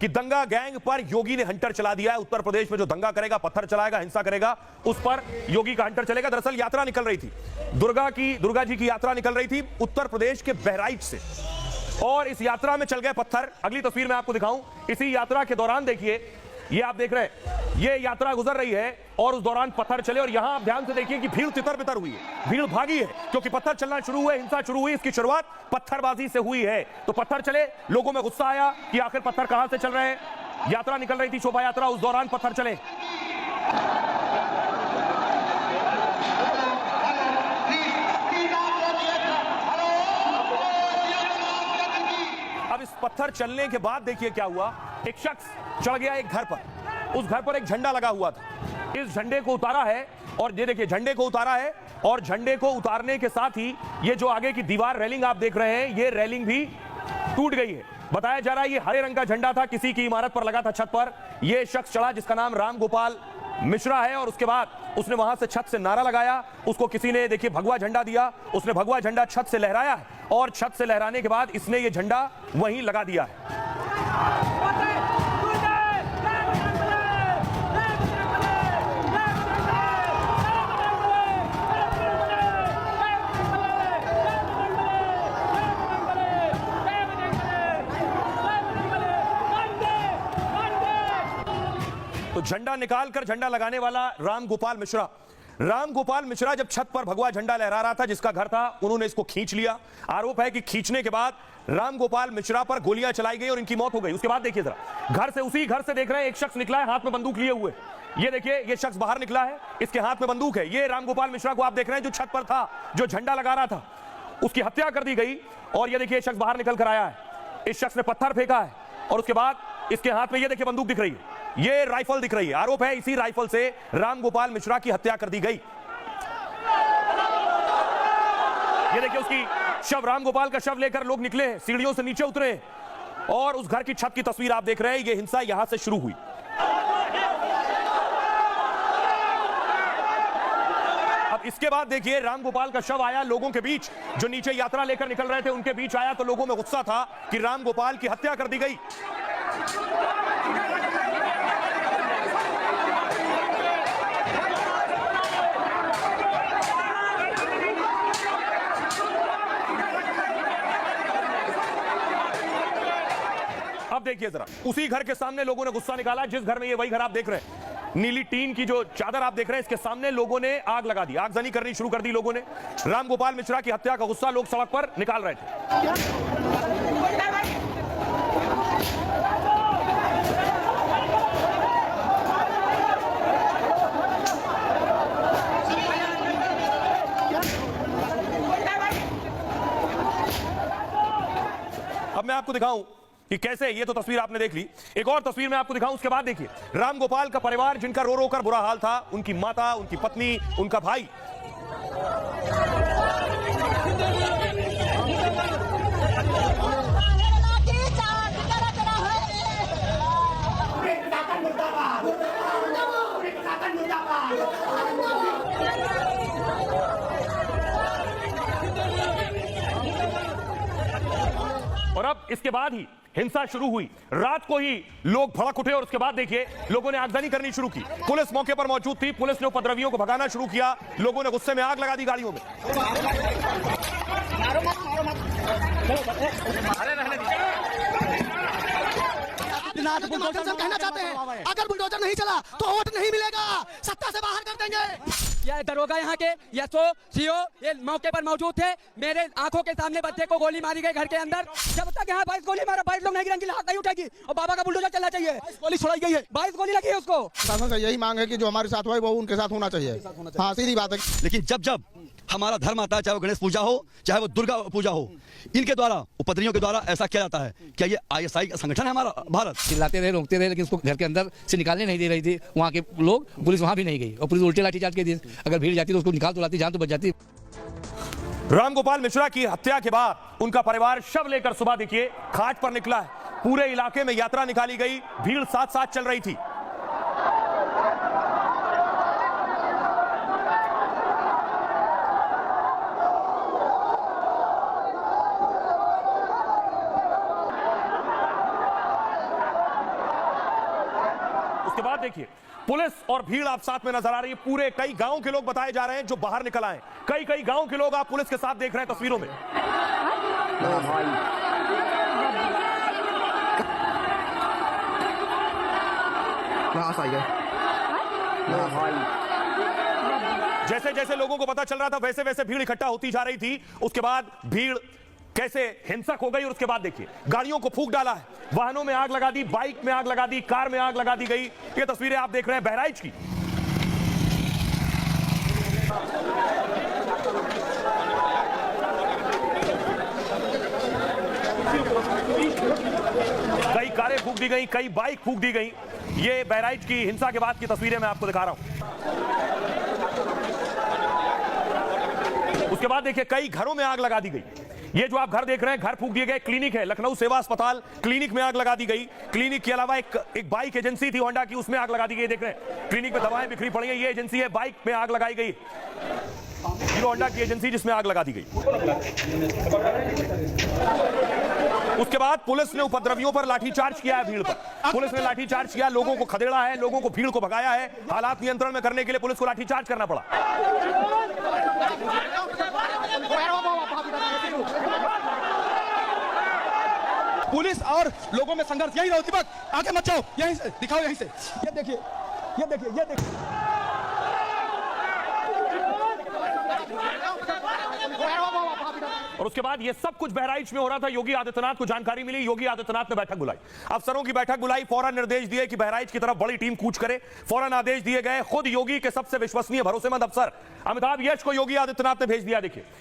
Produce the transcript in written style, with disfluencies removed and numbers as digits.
कि दंगा गैंग पर योगी ने हंटर चला दिया है। उत्तर प्रदेश में जो दंगा करेगा, पत्थर चलाएगा, हिंसा करेगा, उस पर योगी का हंटर चलेगा। दरअसल यात्रा निकल रही थी, दुर्गा जी की यात्रा निकल रही थी उत्तर प्रदेश के बहराइच से, और इस यात्रा में चल गए पत्थर। अगली तस्वीर में आपको दिखाऊं। इसी यात्रा के दौरान देखिए, ये आप देख रहे हैं, ये यात्रा गुजर रही है और उस दौरान पत्थर चले, और यहां आप ध्यान से देखिए कि भीड़ तितर बितर हुई है, भीड़ भागी है, क्योंकि पत्थर चलना शुरू हुए, हिंसा शुरू हुई। इसकी शुरुआत पत्थरबाजी से हुई है। तो पत्थर चले, लोगों में गुस्सा आया कि आखिर पत्थर कहां से चल रहे हैं। यात्रा निकल रही थी, शोभा यात्रा, उस दौरान पत्थर चले। अब इस पत्थर चलने के बाद देखिए क्या हुआ। एक शख्स चढ़ गया एक घर पर, उस घर पर एक झंडा लगा हुआ था, इस झंडे को उतारा है, और ये देखिए झंडे को उतारा है, और झंडे को उतारने के साथ ही ये जो आगे की दीवार रेलिंग आप देख रहे हैं, ये रेलिंग भी टूट गई है। बताया जा रहा है ये हरे रंग का झंडा था, किसी की इमारत पर लगा था, छत पर। ये शख्स चढ़ा जिसका नाम राम गोपाल मिश्रा है, और उसके बाद उसने वहां से छत से नारा लगाया, उसको किसी ने देखिए भगवा झंडा दिया, उसने भगवा झंडा छत से लहराया है, और छत से लहराने के बाद इसने ये झंडा वहीं लगा दिया है। तो झंडा निकालकर झंडा लगाने वाला राम गोपाल मिश्रा जब छत पर भगवा झंडा लहरा रहा था, जिसका घर था, उन्होंने इसको खींच लिया। आरोप है कि खींचने के बाद राम गोपाल मिश्रा पर गोलियां चलाई गई और इनकी मौत हो गई। उसके बाद देखिए जरा, उसी घर से देख रहे हैं, एक शख्स निकला है हाथ में बंदूक लिए हुए। ये देखिए, ये शख्स बाहर निकला है, इसके हाथ में बंदूक है। ये राम गोपाल मिश्रा को आप देख रहे हैं जो छत पर था, जो झंडा लगा रहा था, उसकी हत्या कर दी गई। और ये देखिए शख्स बाहर निकल कर आया है, इस शख्स ने पत्थर फेंका है, और उसके बाद इसके हाथ में ये देखिए बंदूक दिख रही है, ये राइफल दिख रही है। आरोप है इसी राइफल से राम गोपाल मिश्रा की हत्या कर दी गई। ये देखिए उसकी शव, राम गोपाल का शव लेकर लोग निकले हैं, सीढ़ियों से नीचे उतरे, और उस घर की छत की तस्वीर आप देख रहे हैं। ये हिंसा यहां से शुरू हुई। अब इसके बाद देखिए राम गोपाल का शव आया लोगों के बीच, जो नीचे यात्रा लेकर निकल रहे थे उनके बीच आया, तो लोगों में गुस्सा था कि राम गोपाल की हत्या कर दी गई। अब देखिए जरा, उसी घर के सामने लोगों ने गुस्सा निकाला, जिस घर में ये वही घर आप देख रहे हैं, नीली टीन की जो चादर आप देख रहे हैं, इसके सामने लोगों ने आग लगा दी, आगजनी करनी शुरू कर दी लोगों ने। राम गोपाल मिश्रा की हत्या का गुस्सा लोग सड़क पर निकाल रहे थे। अब मैं आपको दिखाऊं कि कैसे, ये तो तस्वीर आपने देख ली, एक और तस्वीर मैं आपको दिखाऊं उसके बाद देखिए। राम गोपाल का परिवार, जिनका रो रो कर बुरा हाल था, उनकी माता, उनकी पत्नी, उनका भाई। और अब इसके बाद ही हिंसा शुरू हुई। रात को ही लोग भड़क उठे और उसके बाद देखिए लोगों ने आगजनी करनी शुरू की। पुलिस मौके पर मौजूद थी, पुलिस ने उपद्रवियों को भगाना शुरू किया, लोगों ने गुस्से में आग लगा दी गाड़ियों में। कहना चाहते हैं अगर बुलडोजर नहीं चला तो वोट नहीं मिलेगा, सत्ता से बाहर कर देंगे। ये दरोगा यहाँ के एसओ सीओ ये मौके पर मौजूद थे, मेरे आंखों के सामने बच्चे को गोली मारी गई घर के अंदर। जब तक यहाँ 22 गोली मारा, 22 लोग नहीं गिरेंगे, हाथ नहीं उठेगी, और बाबा का बुलडोजर चलना चाहिए। गोली छोड़ाई गई है, 22 गोली लगी है उसको। शासन का यही मांग है कि जो हमारे साथ हुआ है वो उनके साथ होना चाहिए। हाँ, सीधी बात है। लेकिन जब हमारा धर्म आता है, चाहे वो गणेश पूजा हो, चाहे वो दुर्गा पूजा हो, इनके द्वारा, उपद्रवियों के द्वारा ऐसा किया जाता है। क्या ये आईएसआई का संगठन है हमारा भारत? चिल्लाते रहे, रोकते रहे, लेकिन उसको घर के अंदर से निकालने नहीं दे रही थी वहाँ के लोग। पुलिस वहाँ भी नहीं गई, और पुलिस उल्टे लाठीचार्ज के दी। अगर भीड़ जाती तो उसको निकाल तो लाती, जान तो बच जाती। राम गोपाल मिश्रा की हत्या के बाद उनका परिवार शव लेकर सुबह देखिए घाट पर निकला है। पूरे इलाके में यात्रा निकाली गई, भीड़ साथ साथ चल रही थी। उसके बाद देखिए पुलिस और भीड़ आप साथ में नजर आ रही है। पूरे कई गांव के लोग बताए जा रहे हैं जो बाहर निकल आए। कई गांव के लोग आप पुलिस के साथ देख रहे हैं तस्वीरों में। जैसे जैसे लोगों को पता चल रहा था वैसे वैसे भीड़ इकट्ठा होती जा रही थी। उसके बाद भीड़ कैसे हिंसक हो गई और उसके बाद देखिए गाड़ियों को फूंक डाला है, वाहनों में आग लगा दी, बाइक में आग लगा दी, कार में आग लगा दी गई। ये तस्वीरें आप देख रहे हैं बहराइच की। कई कारें फूंक दी गई, कई बाइक फूंक दी गई। ये बहराइच की हिंसा के बाद की तस्वीरें मैं आपको दिखा रहा हूं। उसके बाद देखिए कई घरों में आग लगा दी गई। ये जो आप घर देख रहे हैं घर फूंक दिए गए। क्लिनिक है, लखनऊ सेवा अस्पताल क्लिनिक में आग लगा दी गई। क्लिनिक के अलावा एक बाइक एजेंसी थी होंडा की, उसमें आग लगा दी गई। देख रहे हैं क्लिनिक में दवाएं बिखरी पड़ी हैं। ये एजेंसी है, बाइक में आग लगाई गई। हीरो होंडा की एजेंसी जिसमें आग लगा दी गई। उसके बाद पुलिस ने उपद्रवियों पर लाठीचार्ज किया है। भीड़ पर पुलिस ने लाठीचार्ज किया, लोगों को खदेड़ा है, लोगों को भीड़ को भगाया है। हालात नियंत्रण में करने के लिए पुलिस को लाठीचार्ज करना पड़ा। पुलिस और लोगों में संघर्ष यही रहो। दीपक आगे मत जाओ, यहीं से दिखाओ, यहीं से। ये देखिए, ये देखिए, ये देखिए। और उसके बाद ये सब कुछ बहराइच में हो रहा था। योगी आदित्यनाथ को जानकारी मिली, योगी आदित्यनाथ ने बैठक बुलाई, अफसरों की बैठक बुलाई, फौरन निर्देश दिए कि बहराइच की तरफ बड़ी टीम कूच करे। फौरन आदेश दिए गए। खुद योगी के सबसे विश्वसनीय भरोसेमंद अफसर अमिताभ यश को योगी आदित्यनाथ ने भेज दिया। देखिए